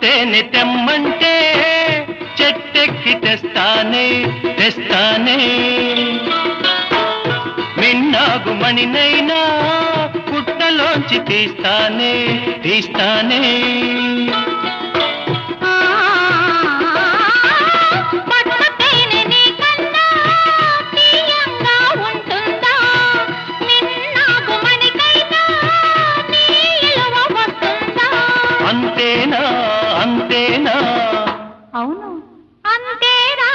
తేనె తెమ్మంటే చెట్టెక్కి తెస్తానే తెస్తానే మిన్నాగు మణినైనా పుట్టలోంచి తీస్తానే తీస్తానే అంతేనా అంతేనా అవును అంతేనా